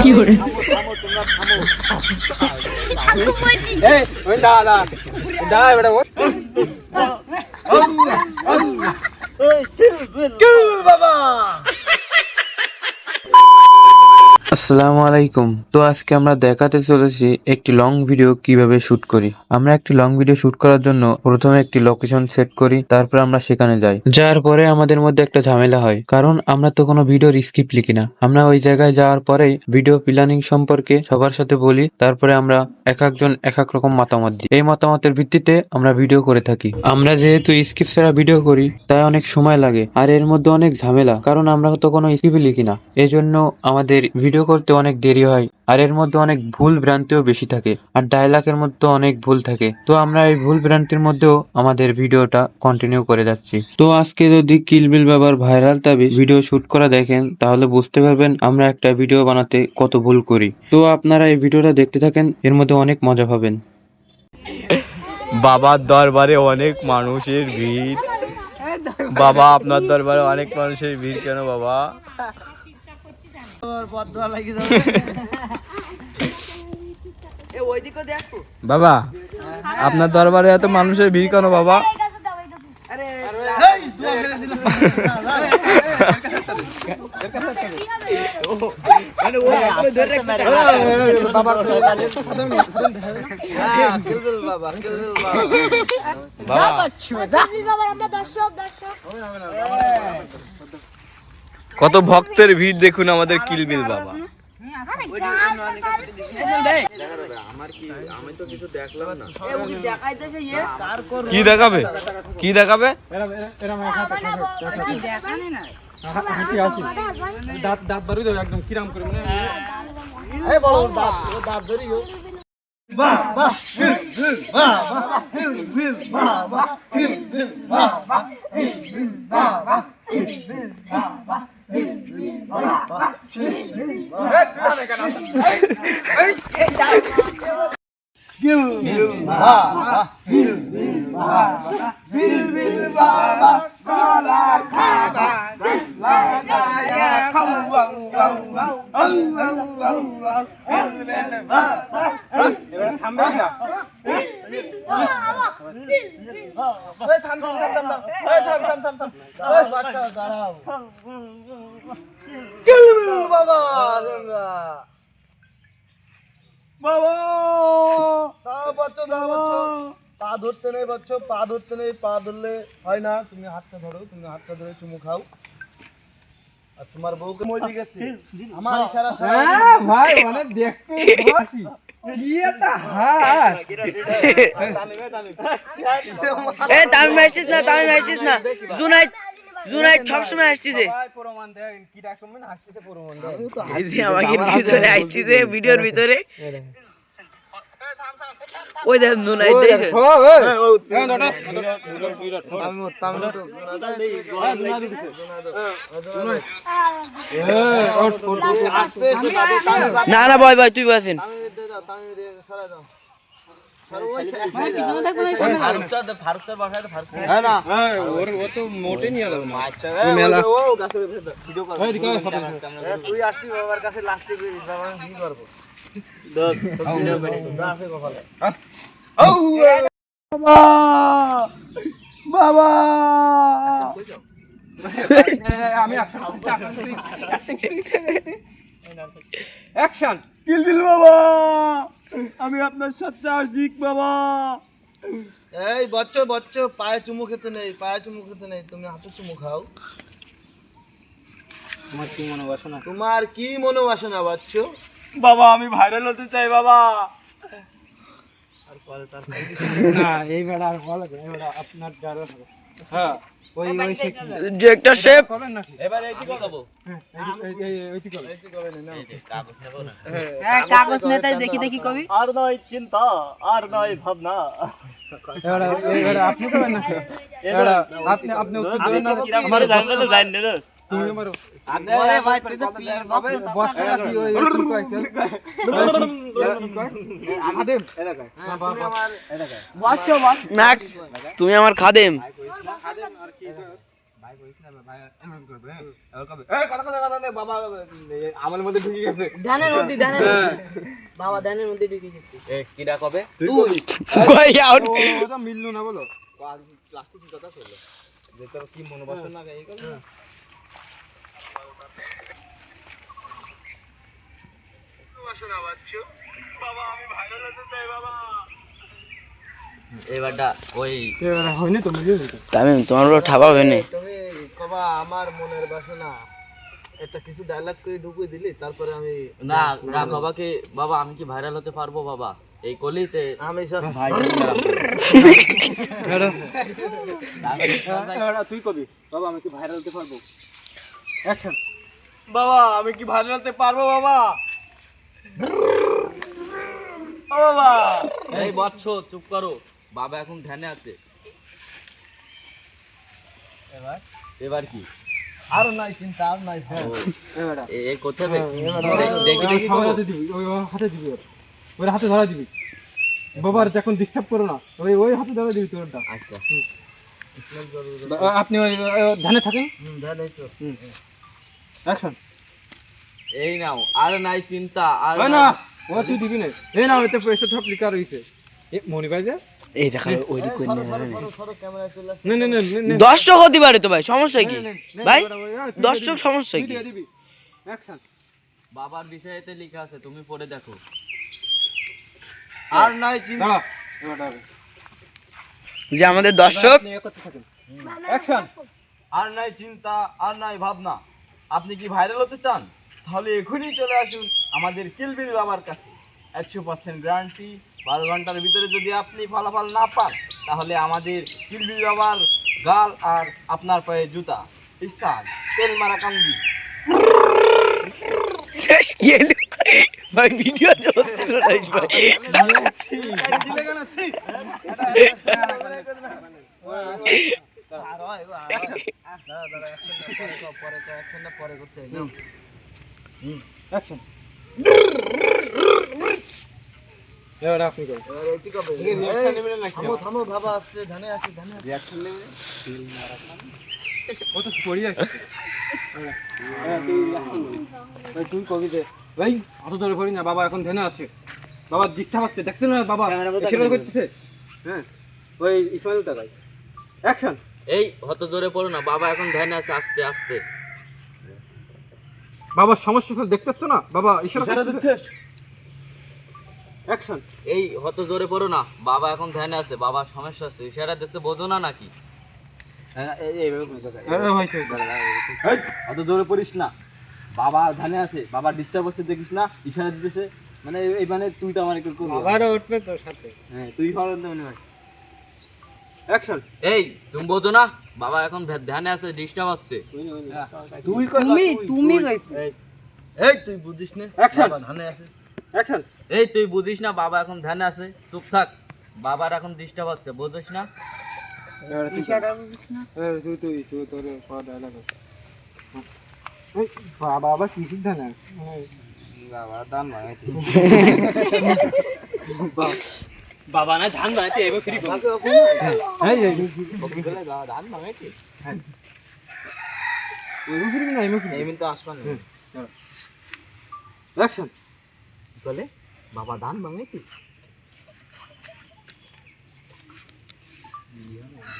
কি করে থামো তোমরা থামো এই ওই দাদা দাদা বেটা বাবা। আসসালামু আলাইকুম। তো আজকে আমরা দেখাতে চলেছি একটি লং ভিডিও কিভাবে শুট করি। আমরা একটি লং ভিডিও শুট করার জন্য প্রথমে একটি লোকেশন সেট করি, তারপর আমরা সেখানে যাই। যাওয়ার পরে আমাদের মধ্যে একটা ঝামেলা হয়, কারণ আমরা তো কোনো ভিডিওর স্ক্রিপ্ট লিখি না। আমরা ওই জায়গায় যাওয়ার পরেই ভিডিও প্ল্যানিং সম্পর্কে সবার সাথে বলি, তারপরে আমরা এক একজন এক এক রকম মতামত দিই। এই মতামতের ভিত্তিতে আমরা ভিডিও করে থাকি। আমরা যেহেতু স্ক্রিপ্ট ছাড়া ভিডিও করি, তাই অনেক সময় লাগে আর এর মধ্যে অনেক ঝামেলা, কারণ আমরা তো কোনো স্ক্রিপ্ট লিখি না। এই জন্য আমাদের ভিডিও করতে অনেক দেরি হয় আর এর মধ্যে অনেক ভুল ভ্রান্তিও বেশি থাকে আর ডায়লগের মধ্যে অনেক ভুল থাকে। তো আমরা এই ভুল ভ্রান্তির মধ্যেও আমাদের ভিডিওটা কন্টিনিউ করে যাচ্ছি। তো আজকে যদি কিল বিল বাবার ভাইরাল তাবিজ ভিডিও শুট করা দেখেন, তাহলে বুঝতে পারবেন আমরা একটা ভিডিও বানাতে কত ভুল করি। তো আপনারা এই ভিডিওটা দেখতে থাকেন, এর মধ্যে অনেক মজা পাবেন। বাবার দরবারে অনেক মানুষের ভিড়। বাবা আপনার দরবারে অনেক মানুষের ভিড় কেন বাবা? বাবা আপনার দরবারে এত মানুষের ভিড় কেন বাবা? কত ভক্তের ভিড় দেখুন আমাদের কিলবিল বাবা। কি দেখাবে কি দেখাবে? দাঁত বাড়ি দাও একদম কিরাম করে মানে দাঁত ধরি পা ধরতে নেই বাচ্চা, পা ধরতে নেই। পা ধরলে হয় না, তুমি হাতটা ধরো, তুমি হাতটা ধরে চুমু খাও। আর তোমার বউকে মই দিয়েছে আমার ইশারা ভাই মানে দেখতে কি এটা হাস এ তামিম আসছিস না জুনাইদ সব সময় আসছিছে প্রমাণ দেন কি রাখবেন আসছে প্রমাণ দেন এই যে আমাকে ভিতরে আসছিছে ভিডিওর ভিতরে ওই দেখ জুনাইদ দেখে না না ভাই তুই বসেন তুই আসবি বাবার কাছে লাস্টে কি করবো বাবা আমি অ্যাকশন কিলবিল বাবা, আমি আপনার সাথে আশিক বাবা। এই বচ্চ পায়ে চুমু খেতে নেই, পায়ে চুমু খেতে নেই, তুমি হাতে চুমু খাও। তোমার কি মনোবাসনা বাচ্চ? বাবা আমি ভাইরাল হতে চাই বাবা। আর পরে তার না এই বেড়া আর বলে এই বেড়া আপনার যারা হ্যাঁ ওই ডিরেক্টর শেফ এবারে এই কি করব? এই কি করবে না হ্যাঁ কাগজ নেতাই দেখি কবি আর নয় চিন্তা আর নয় ভাবনা। এবারে আপনি করবেন না, এবারে আপনি উত্তর দেন না। আমার জানলে তো জান না তুমি মারো আরে ভাই তুই তো প্লেয়ার বাবা বসটা কি ওই কি কইছে খাদেম এটা কয় তুমি আমার এটা কয় বস তুমি আমার খাদেম খাদেম আর কি ভাই কইছ না বাবা আমার মধ্যে ঢুকে গেছে ধ্যানের মধ্যে বাবা ধ্যানের মধ্যে ঢুকে গেছে কিরা কবে তুই কই আউট ওটা মিললো না বলো প্লাস্টিক কথা চলো যে তোর কি মনোবাসন না এই কথা এবারটা ওই হয়নি তো বুঝলি তামিম তোমার বড় ঠাবা হয়নি তুমি কবা আমার মনের বাসনা একটা কিছু ডায়লগ করে ঢুকিয়ে দিলি তারপরে আমি না না বাবাকে বাবা আমি কি ভাইরাল হতে পারবো বাবা এই কলিতে আমি সব তুই কবি বাবা আমি কি ভাইরাল হতে পারবো অ্যাকশন বাবা আমি কি ভাইরাল হতে পারবো বাবা ও বাবা এই বৎস চুপ করো বাবা এখন ধ্যানে আছে এবার কি আর নাই চিন্তা আর নাই ভয় এই কোথায় দেখি দেখি হাতে দিবি ওই হাতে দিবি ওর হাতে ধরা দিবি বাবার যখন ডিস্টার্ব করো না ওই ওই হাতে ধরা দিবি তোরটা আচ্ছা আপনি ওই ধ্যানে থাকেন ধ্যানে তো অ্যাকশন এই নাও আর নাই চিন্তা আর না ও তুই দিবি না এই না এতে প্রেসার সব লিখা রইছে এ মনি ভাই যা এই দেখা ওই কই না না না না দর্শক হতে পারে তো ভাই সমস্যা কি ভাই দর্শক সমস্যা কি দিবি অ্যাকশন বাবার বিষয়েতে লেখা আছে তুমি পড়ে দেখো আর নাই চিন্তা দাঁড়া এবারে যে আমাদের দর্শক আপনি করতে থাকেন অ্যাকশন আর নাই চিন্তা আর নাই ভাবনা আপনি কি ভাইরাল হতে চান তাহলে এখনই চলে আসুন আমাদের কিলবিল বাবার কাছে 100% গ্যারান্টি 12 ঘন্টার ভিতরে যদি আপনি ফলাফল না পান তাহলে আমাদের কিলবিল বাবার গাল আর আপনার পায়ে জুতা স্থান তেল মারা কান্দি শেষ কি হলো? ভাই ভিডিও চলছে না ভাই দিলে কেন সি পরে করতে অ্যাকশন এবার আপনি করুন রিঅ্যাকশন নেবেন না থামো থামো বাবা আসছে ধানে আসছে ধানে রিঅ্যাকশন নেবেন তিল মারা খান ও তো পড়ি আছে তুই কবি দে ভাই অত ধরে পড়ি না বাবা এখন ধ্যানে আছে বাবা দীক্ষা পাচ্ছে দেখতে না বাবা সেটা করতেছে হ্যাঁ ওই ইসমাইল টাকাই অ্যাকশন এই হত জোরে পড়ো না বাবা এখন ধ্যানে আছে আস্তে আস্তে বাবার সমস্যা দেখতেছ না বাবা ইশারা দিচ্ছে অ্যাকশন এই হত জোরে পড়ো না বাবা এখন ধ্যানে আছে বাবার সমস্যা আছে ইশারা দিচ্ছে বোঝো না নাকি অত জোরে পড়িস না বাবা ধানে আছে বাবা ডিস্টার্ব হচ্ছে দেখিস না ইশারা দিতেছে মানে এই মানে তুই তো আমার একটু করবি আবারও উঠবে তোর সাথে হ্যাঁ তুই ফলন দে মনে হয় অ্যাকশন এই তুমি বোঝো না বাবা এখন ধ্যানে আছে ডিস্টার্ব হচ্ছে তুই তুমি এই তুই বুঝিস না অ্যাকশন ধানে আছে অ্যাকশন এই তুই বুঝিস না বাবা এখন ধ্যানে আছে চুপ থাক বাবার এখন ডিস্টার্ব হচ্ছে বুঝিস না তুই তুই তুই তোর ডায়লগ বাবা আবার কি ধানে বাবা দান ভাঙাইতে বাবা না ধান বানাইতে এবার ফ্রি এই এই ধান ভাঙাইতে ওই ফিরি না এমন তো আসবা না অ্যাকশন বলে বাবা ধান ভাঙাইতে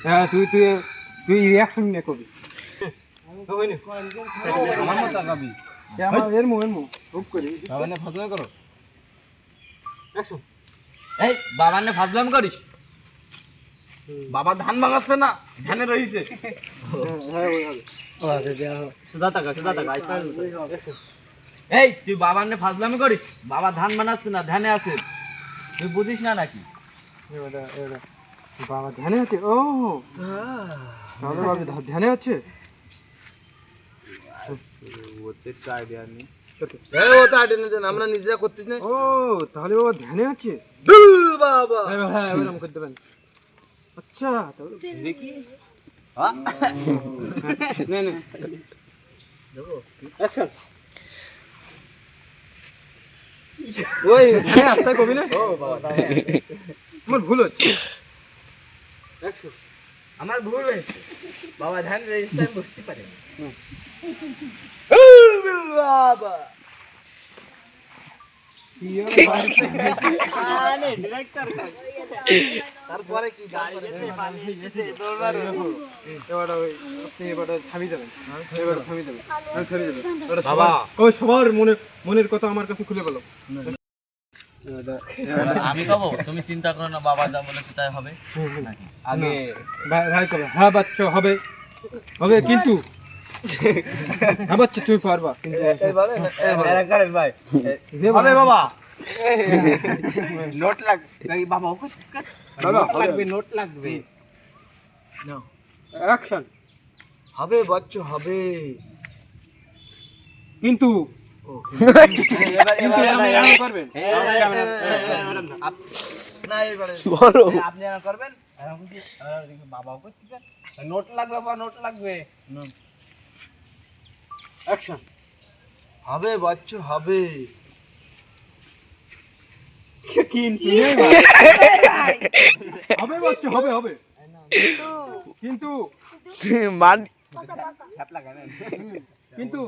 হ্যাঁ তুই তুই তুই রিঅ্যাকশন নে কবি আমার মত আগাবি আমার এর মু খুব করি বাবা না ফাজলাম করো অ্যাকশন এই বাবার নে ফাজলাম করিস বাবা ধান ভাঙাচ্ছে না ধ্যানে রইছে হ্যাঁ ওই হবে সুদা টাকা এই তুই বাবার নে ফাজলামি করিস বাবা ধান বানাচ্ছে না ধ্যানে আছে তুই বুঝিস না নাকি এবারে এবারে বাবা ধ্যানে আছে ও তাহলে বাবা ধ্যানে আছে আমরা নিজেরা করতেছি না ও তাহলে বাবা ধ্যানে আছে বাবা হ্যাঁ এরকম করতে পারেন আচ্ছা তাহলে দেখি নে নে দেখো অ্যাকশন ওই হ্যাঁ আপনি কবি না ও বাবা আমার ভুল হচ্ছে অ্যাকশন আমার ভুল হয়েছে বাবা ধ্যান রেজিস্টার বুঝতে পারে বাবা তারপরে কি বাবা ও সবার মনের কথা আমার কাছে খুলে বলো। আমি কব তুমি চিন্তা করো না বাবা যা বলেছে তাই হবে নাকি আমি ভাই কবে হ্যাঁ বাচ্চা হবে হবে কিন্তু হ্যাঁ বাচ্চা তুমি পারবা কিন্তু ভাই হবে বাবা নোট লাগবে বাবা লাগবে নোট লাগবে অ্যাকশন হবে বাচ্চা হবে কিন্তু কিন্তু এরকম করবেন না এবারে আপনি এরকম করবেন বাবা নোট লাগবে বাবা নোট লাগবে অ্যাকশন হবে বাচ্চা হবে কিন্তু হবে বাচ্চা হবে হবে কিন্তু মান কিন্তু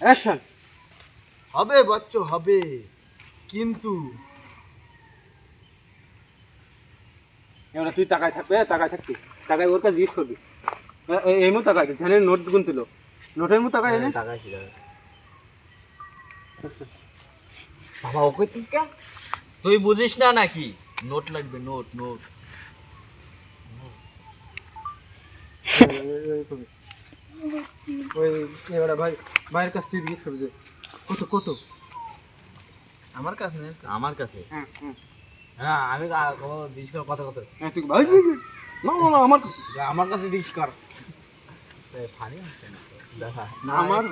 অ্যাকশন হবে বাচ্চা হবে কিন্তু এবার তুই টাকায় থাকবে টাকায় থাকবি টাকায় ওর কাছে জিজ্ঞেস করবি এই মতো টাকা ধ্যানের নোট গুনছিল নোটের মতো টাকা এনে বাবা ওকে তুই বুঝিস না নাকি নোট লাগবে নোট নোট ওই এবার ভাই ভাইয়ের কাছ থেকে জিজ্ঞেস করবি যে কত কত আমার কাছে নেই আমার কাছে হ্যাঁ হ্যাঁ আমি দিস কর কথা কথা হ্যাঁ তুই ভাই না না না আমার কাছে আমার কাছে দিস কর ফানি না আমার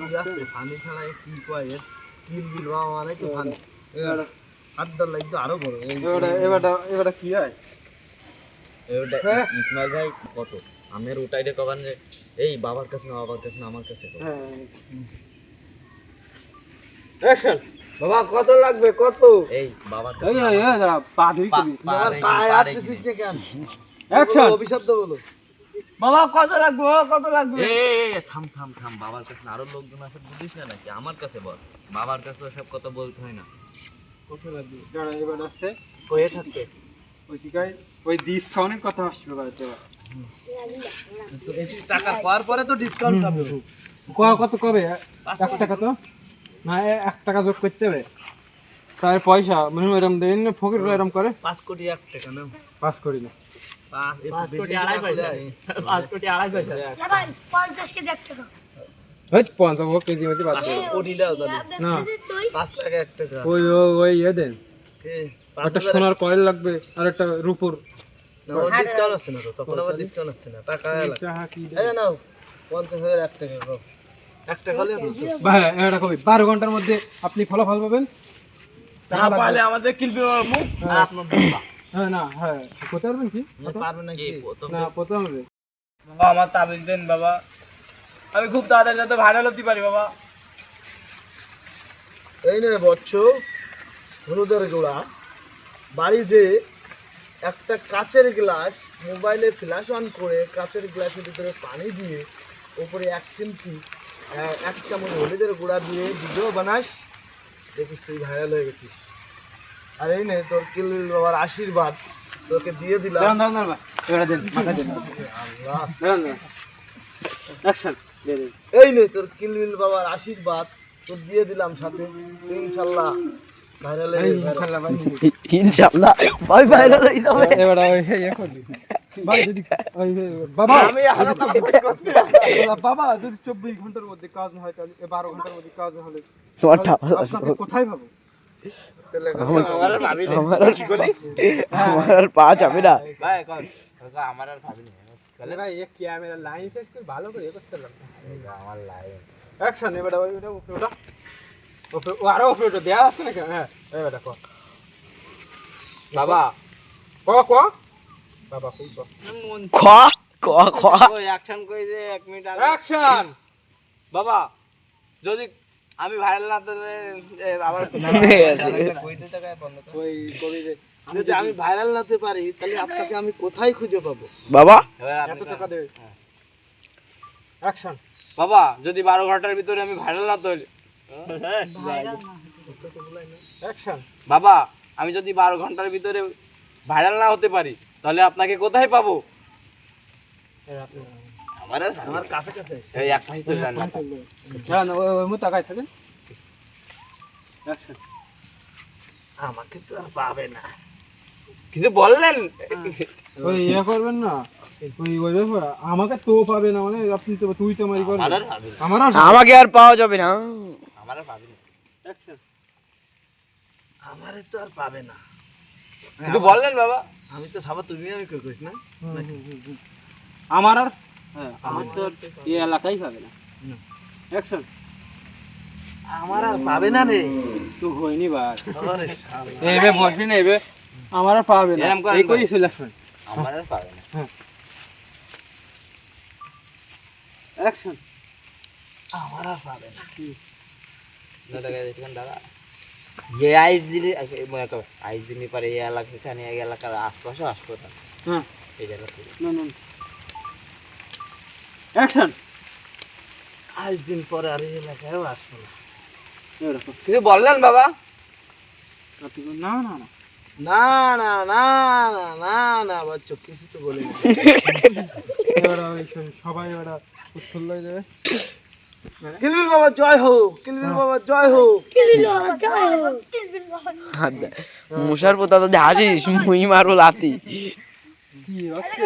ফানি ছাড়া এ কি কয় এর কিল বিল বাবা মানে তো ফানি এবার হাতটা লাগতো আরো বড় এবার কি হয় ইসমাইল ভাই কত আমের উঠাই দিয়ে কবেন যে এই বাবার কাছে না বাবার কাছে না আমার কাছে কও। অ্যাকশন বাবা কত লাগবে কত এই বাবার এই কাছে এই দাঁড়া পা ধরি করবি বাবার পায়ে আসতেছিস না কেন অ্যাকশন অভিশাপ বলো বাবা কত লাগবে কত লাগবে এই থাম থাম থাম বাবার কাছে না আরো লোকজন আছে বুঝিস না নাকি আমার কাছে বল বাবার কাছে সব কথা বলতে হয় না কত লাগবে দাঁড়া এবার আসছে কয়ে থাকতে ওই ঠিকাই ওই ডিসকাউন্টের কথা আসবে বাড়িতে তো এসি টাকা পাওয়ার পরে তো ডিসকাউন্ট পাবে কত কবে 1 টাকা তো না 1 টাকা যোগ করতে হবে তার পয়সা মানে এরকম দেন না ফকির এরকম করে 5 কোটি 1 টাকা না পাস করি না 5 কোটি 2.5 পয়সা 5 কোটি 2.5 পয়সা ভাই 50 কেজি 1 টাকা ওই 50 কেজি মধ্যে বাদ দে কোটি দাও তাহলে না তুই 5 টাকা 1 টাকা ওই দেন কে একটা সোনার কয়েল লাগবে আর একটা রূপোর ডিসকাউন্ট আছে না তো তখন আবার ডিসকাউন্ট আছে না টাকা লাগবে টাকা কি এই নাও 50000 1 টাকা দাও 1 টাকা হলে ভাই এটা কবি 12 ঘন্টার মধ্যে আপনি ফলাফল পাবেন না পালে আমাদের কিলবি মুখ আর আপনার বাবা হ্যাঁ না হ্যাঁ কোথায় পারবেন কি পারবে না কি না প্রথম হবে আমার তাবিজ দেন বাবা আমি খুব তাড়াতাড়ি যাতে ভাইরাল হতে পারি বাবা এই নে বচ্চ হলুদের গুঁড়া বাড়ি যে একটা কাচের গ্লাস মোবাইলে ফ্ল্যাশ অন করে কাচের গ্লাসের ভিতরে পানি দিয়ে উপরে 1 চিমটি 1 চামচ হলুদের গুঁড়া দিয়ে ভিডিও বানাস দেখিস তুই ভাইরাল হয়ে গেছিস আর এই নে তোর কিলবিল বাবার আশীর্বাদ তোকে দিয়ে দিলাম দাঁড়ান ভাই এবারে দেন মাথা দেন আল্লাহ দাঁড়ান অ্যাকশন দে দেন এই নে তোর কিলবিল বাবার আশীর্বাদ তোর দিয়ে দিলাম সাথে ইনশাআল্লাহ ভাইরাল হয়ে ইনশাআল্লাহ ভাই ইনশাআল্লাহ ভাই ভাইরাল হয়ে যাবে এবার ওই ইয়ে করবি ভাই যদি ওই বাবা আমি আরো বাবা যদি 24 ঘন্টার মধ্যে কাজ না হয় তাহলে 12 ঘন্টার মধ্যে কাজ না হলে তোমার টাকা আপনাকে কোথায় পাবো আমার আর পা যাবে না ভাই আমার আর ভাবি না তাহলে ভাই এই ক্যামেরা লাইন ফেস করে ভালো করে করতে পারলাম আমার লাইন অ্যাকশন এবার ওই ওটা উপরে ওটা উপরে ও আরো উপরে ওটা দেয়া আছে না কেন হ্যাঁ এবার দেখো বাবা ক বাবা কই ক খ খ খ ওই অ্যাকশন কই যে 1 মিনিট আগে অ্যাকশন বাবা যদি আমি ভাইরাল না তাহলে আবার কইতে টাকায় বন্ধ ওই কবি যে যদি আমি ভাইরাল না হতে পারি তাহলে আপনাকে আমি কোথায় খুঁজে পাবো? বাবা এত টাকা দেবে। অ্যাকশন। বাবা যদি 12 ঘন্টার ভিতরে আমি ভাইরাল না হই, অ্যাকশন। বাবা আমি যদি 12 ঘন্টার ভিতরে ভাইরাল না হতে পারি তাহলে আপনাকে কোথায় পাবো? আমার কাছে কাছে এই এক পাশে চলে যান না। হ্যাঁ না ওই মু তাকাই থাকেন। অ্যাকশন। আমাকে তো আর পাবে না। কিছু বললেন? ওই ইয়ে করবেন না, ওই ব্যাপার আমাকে তো পাবে না, মানে আপনি তো তুই তো মারি করবেন আমার আর ভাবি না, আমার আর আমাকে আর পাওয়া যাবে না। আমার আর ভাবি না। অ্যাকশন। আমারে তো আর পাবে না। কিছু বললেন বাবা? আমি তো সাবা তুমি আমি কই কইছ না? আমার আর হ্যাঁ আমার তো এই এলাকাই পাবে না। অ্যাকশন। আমার আর পাবে না রে। তো হয়নি ভাই, আরে শালা। এইবে বসবি না, এইবে আমার আর পাবে না, এরম করেন এই কই ভাই। সিলেকশন। আমার আর পাবে না। অ্যাকশন। আমার আর পাবে না। দাদা দেখেন দাদা, ये आइस दिल्ली आइस दिल्ली पर ये एलाका खाने ये एलाका आसपास हासपाताल হ্যাঁ এই জায়গা না না অ্যাকশন। আজ দিন পরে আর এই এলাকায়ও আসবো না। এরকম কিছু বললেন বাবা? না না না না না না না না না বাচ্চা কিছু তো বলিনি। এবার সবাই এবার উত্তর লই দেবে। কিলবিল বাবা জয় হোক, কিলবিল বাবা জয় হোক। কিলবিল বাবা জয় হোক, কিলবিল বাবা। মশার পোতা তো হাসিস, মুই মারবো লাতি। কি হচ্ছে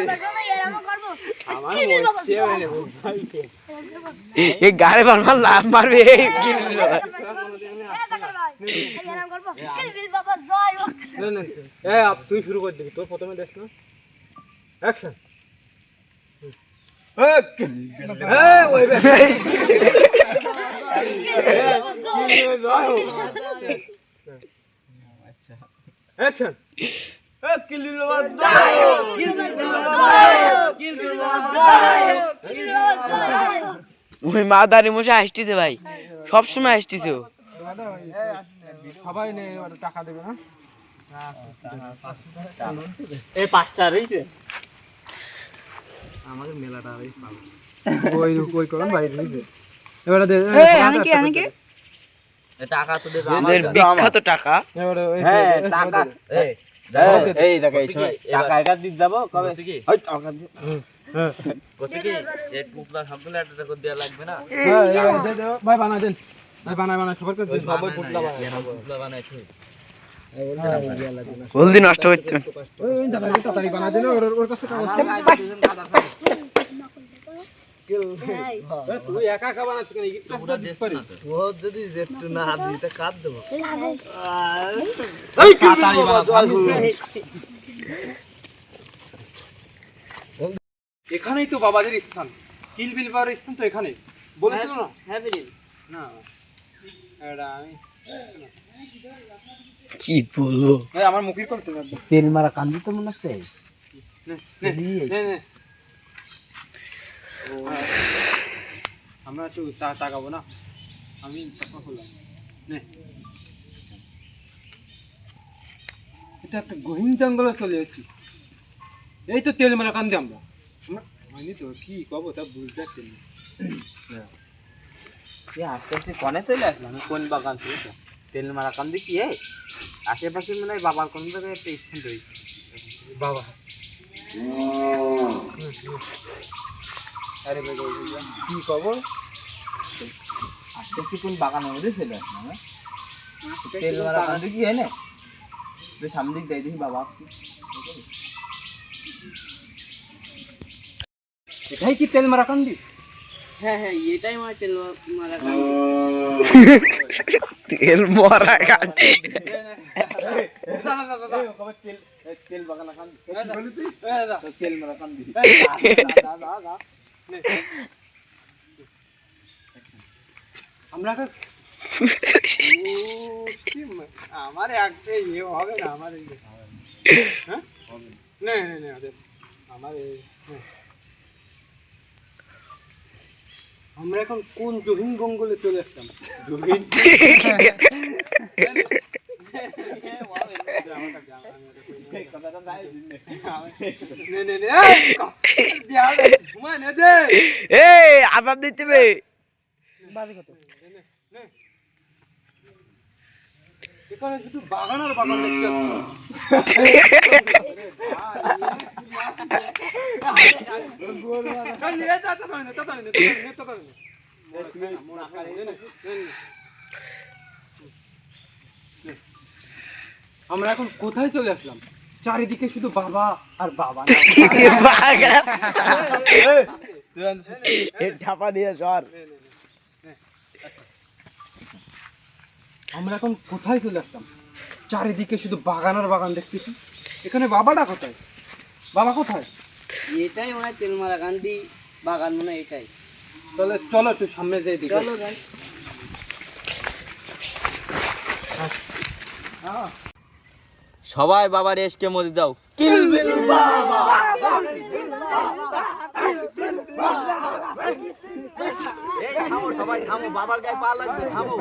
এরকম করবো। আমার কিলবিল বাবা হচ্ছে জয় মানে হোক। ভাই এই গাড়ি বারবার লাভ মারবে এই কিলবিল বাবা। এরকম করবো। কিলবিল বাবা জয় হোক। না না এ আপ তুই শুরু করে দিবি, তোর প্রথমে দেখ না। অ্যাকশন। এ ওই বে অ্যাকশন। কিলবিল বাবা জয় হোক, কিলবিল বাবা জয় হোক, কিলবিল বাবা জয় হোক। কিলবিল বাবা জয় হোক। ওই মা দাঁড়ি মশা হাসতেছে ভাই, সবসময় হাসতেছে ও। সবাই নে এবার টাকা দেবে না। আমাদের মেলাটা আর পাবো। ওই ওই করুন বাইরে দিবে। এবারে দে টাকা তো দেবে এদের বিখ্যাত টাকা। এবারে ওই হ্যাঁ টাকা এই দেখো এই সময় টাকা এটা দিতে যাব কবে কি ওই টাকা হ্যাঁ কইছে কি এই টুকরা সবগুলো একটা করে দেয়া লাগবে না হ্যাঁ এবারে দে দাও ভাই বানাই দেন, ভাই বানাই সবার কাছে দেন। সবাই পুতলা বানাইছে হলদি নষ্ট করতে ওই দাদা তাড়াতাড়ি বানাই দিন, ওর কাছে কাগজ দে। তুই একা একা বানাচ্ছিস কেন? পুরো দেশ না তো ও যদি একটু না দিতে কাট দেবো। এই কিলবিল বাবা জয় হোক। এখানেই তো বাবাজির স্থান, কিলবিল বাবার স্থান তো এখানে বলেছিল না। হ্যাঁ প্রিন্স না এটা আমি কি বলবো। এই আমার মুখের করতে না। তেল মারা কান্দি তো মনে হচ্ছে। নে নে নে আমরা একটু চা টাকাবো না, আমি চাপা করলাম। নে এটা একটা গহীন জঙ্গলে চলে যাচ্ছি, এই তো তেল মেলা কান্দি আমরা হয়নি তো কি কব তা বুঝতে পারছি না। ये आजकल से कोने चले আসলাম কোন বাগান থেকে তেল মারা কাম দেখি এই আশেপাশে মনে হয় বাবার কোন জায়গায় একটা স্থান রয়েছে বাবা আরে ভাই কি কব আজকাল কি কোন বাগানের মধ্যে চলে আসলাম তেল মারা কাম দেখি है ना বেশ সামনে দিক যাই দেখি বাবা এটাই কি তেল মারা কান্দি? হ্যাঁ হ্যাঁ এটাই আমার তেল মারা তেল মরা কান্দি। তেল বাগান কান্দি তেল মারা কাম দেখি আমরা আমার একটা ইয়ে হবে না আমার হ্যাঁ না না না আমার আমরা এখন কোন জহিন জঙ্গলে চলে আসলাম? জহিন নে নে নে দেয়া ঘুমা নে দে এ আবাব দিতে হবে এখানে শুধু বাগান আর বাগান দেখতে পাচ্ছি আমরা এখন কোথায় চলে আসলাম চারিদিকে শুধু বাবা আর বাবা ঠাপা দিয়ে সর আমরা এখন কোথায় চলে আসলাম চারিদিকে শুধু বাগান আর বাগান দেখতেছি এখানে বাবাটা কোথায় বাবা কোথায় এটাই মনে হয় তেলমারা গান্ধী বাগান মনে হয় এটাই তাহলে চলো একটু সামনে যাই দিকে চলো যাই সবাই বাবার এসকে মধ্যে দাও থামো সবাই থামো বাবার গায়ে পা লাগবে থামো